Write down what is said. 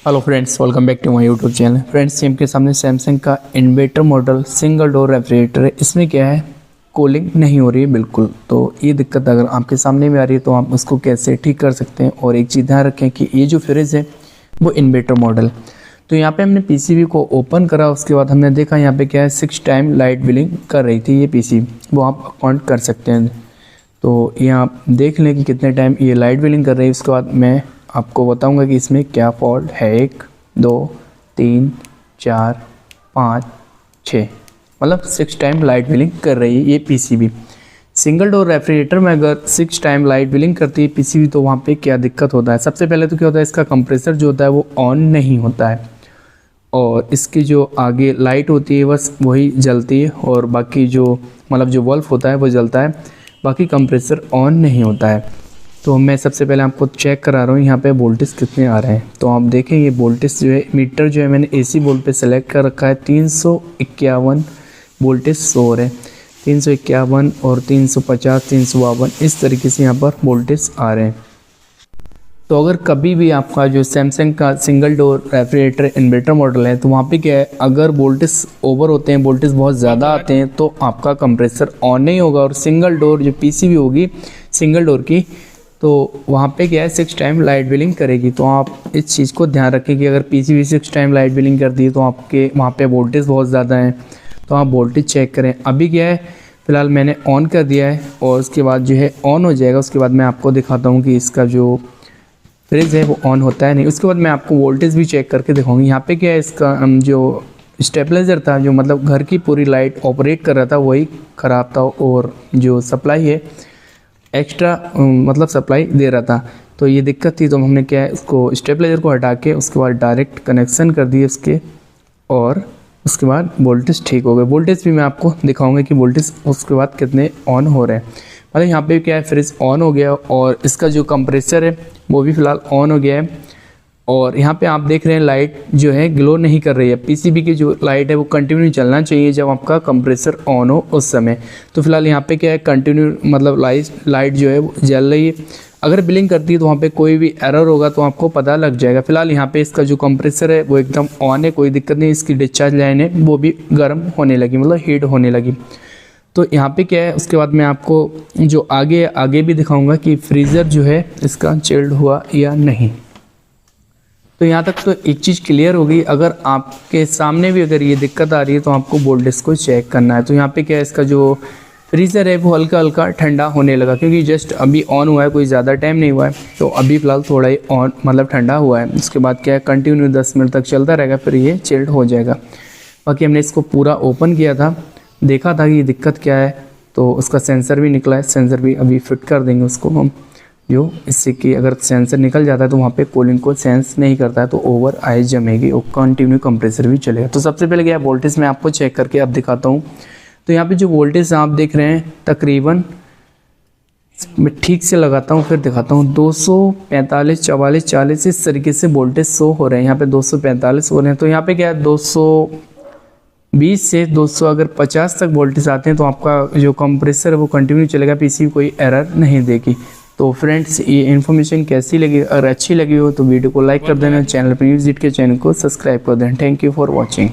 Hello friends, welcome back to my YouTube channel. Friends, सेम के सामने सैमसंग का inverter model single door refrigerator है। इसमें क्या है, कूलिंग नहीं हो रही है बिल्कुल। तो ये दिक्कत अगर आपके सामने में आ रही है तो आप उसको कैसे ठीक कर सकते हैं। और एक चीज़ ध्यान रखें कि ये जो फ्रिज है वो इन्वर्टर मॉडल। तो यहाँ पे हमने पीसीबी को ओपन करा, उसके बाद हमने देखा यहाँ पे क्या है 6 टाइम लाइट बिलिंग कर रही थी ये पीसीबी, वो आप काउंट कर सकते हैं। तो ये आप देख लें कि कितने टाइम ये लाइट बिलिंग कर रही है। उसके बाद मैं आपको बताऊंगा कि इसमें क्या फॉल्ट है। 1 2 3 4 5 6 मतलब 6 टाइम लाइट बिलिंग कर रही है ये पीसीबी। सिंगल डोर रेफ्रिजरेटर में अगर 6 टाइम लाइट बिलिंग करती है पीसीबी तो वहाँ पे क्या दिक्कत होता है। सबसे पहले तो क्या होता है, इसका कंप्रेसर जो होता है वो ऑन नहीं होता है और इसकी जो आगे लाइट होती है बस वही जलती है और बाकी जो मतलब जो बल्ब होता है वो जलता है, बाकी कंप्रेसर ऑन नहीं होता है। तो मैं सबसे पहले आपको चेक करा रहा हूँ यहाँ पे वोल्टेज कितने आ रहे हैं। तो आप देखें ये वोल्टेज जो है, मीटर जो है मैंने एसी वोल्ट पे सेलेक्ट कर रखा है। 351 वोल्टेज शो हो रहे हैं, 351 और 350 352 इस तरीके से यहाँ पर वोल्टेज आ रहे हैं। तो अगर कभी भी आपका जो सैमसंग का single door refrigerator inverter model है तो वहाँ पे क्या है, अगर वोल्टेज ओवर होते हैं, वोल्टेज बहुत ज़्यादा आते हैं तो आपका कंप्रेसर ऑन नहीं होगा। और सिंगल डोर जो पीसीबी होगी सिंगल डोर की, तो वहाँ पे क्या है 6 टाइम लाइट बिलिंग करेगी। तो आप इस चीज़ को ध्यान रखें कि अगर पीसीबी 6 टाइम लाइट बिलिंग करती है तो आपके वहाँ पे वोल्टेज बहुत ज़्यादा है, तो आप वोल्टेज चेक करें। अभी क्या है, फ़िलहाल मैंने ऑन कर दिया है और उसके बाद जो है ऑन हो जाएगा। उसके बाद मैं आपको दिखाता हूँ कि इसका जो फ्रिज है वो ऑन होता है नहीं। उसके बाद मैं आपको वोल्टेज भी चेक करके दिखाऊंगी। यहाँ पे क्या है, इसका जो स्टेबलाइज़र था जो मतलब घर की पूरी लाइट ऑपरेट कर रहा था वही ख़राब था और जो सप्लाई है एक्स्ट्रा मतलब सप्लाई दे रहा था। तो ये दिक्कत थी, तो हमने क्या है उसको स्टेबलाइज़र को हटा के उसके बाद डायरेक्ट कनेक्शन कर दिए उसके, और उसके बाद वोल्टेज ठीक हो गए। वोल्टेज भी मैं आपको दिखाऊंगा कि वोल्टेज उसके बाद कितने ऑन हो रहे हैं। मतलब यहाँ पे क्या है, फ्रिज ऑन हो गया और इसका जो कंप्रेसर है वो भी फ़िलहाल ऑन हो गया है। और यहाँ पे आप देख रहे हैं लाइट जो है ग्लो नहीं कर रही है। पीसीबी की जो लाइट है वो कंटिन्यू चलना चाहिए जब आपका कंप्रेसर ऑन हो उस समय। तो फिलहाल यहाँ पे क्या है, कंटिन्यू मतलब लाइट जो है वो जल रही है। अगर बिलिंग करती है तो वहाँ पे कोई भी एरर होगा तो आपको पता लग जाएगा। फिलहाल यहाँ पे इसका जो कंप्रेसर है वो एकदम ऑन है, कोई दिक्कत नहीं। इसकी डिस्चार्ज लाइन है वो भी गर्म होने लगी, मतलब हीट होने लगी। तो यहाँ पे क्या है, उसके बाद मैं आपको जो आगे भी दिखाऊँगा कि फ्रीज़र जो है इसका चिल्ड हुआ या नहीं। तो यहाँ तक तो एक चीज़ क्लियर हो गई। अगर आपके सामने भी अगर ये दिक्कत आ रही है तो आपको वोल्टेज को चेक करना है। तो यहाँ पे क्या है, इसका जो फ्रीज़र है वो हल्का हल्का ठंडा होने लगा क्योंकि जस्ट अभी ऑन हुआ है, कोई ज़्यादा टाइम नहीं हुआ है। तो अभी फ़िलहाल थोड़ा ही ऑन मतलब ठंडा हुआ है। उसके बाद क्या है, कंटिन्यू 10 मिनट तक चलता रहेगा, फिर ये चिल्ड हो जाएगा। बाकी हमने इसको पूरा ओपन किया था, देखा था कि दिक्कत क्या है, तो उसका सेंसर भी निकला है। सेंसर भी अभी फिट कर देंगे उसको हम, जो इससे कि अगर सेंसर निकल जाता है तो वहाँ पे कूलिंग को सेंस नहीं करता है तो ओवर आइस जमेगी और कंटिन्यू कंप्रेसर भी चलेगा। तो सबसे पहले क्या वोल्टेज मैं आपको चेक करके अब दिखाता हूँ। तो यहाँ पे जो वोल्टेज आप देख रहे हैं तकरीबन, मैं ठीक से लगाता हूँ फिर दिखाता हूँ, 245 44 40 इस तरीके से वोल्टेज शो हो रहे हैं। यहाँ पे 245 हो रहे हैं। तो यहाँ पे क्या है, 220 से 200 अगर 50 तक वोल्टेज आते हैं तो आपका जो कंप्रेसर है वो कंटिन्यू चलेगा, पीसी कोई एरर नहीं देगी। तो फ्रेंड्स, ये इन्फॉर्मेशन कैसी लगी, अगर अच्छी लगी हो तो वीडियो को लाइक कर देना, चैनल पर न्यूज़ के चैनल को सब्सक्राइब कर देना। Thank you for watching.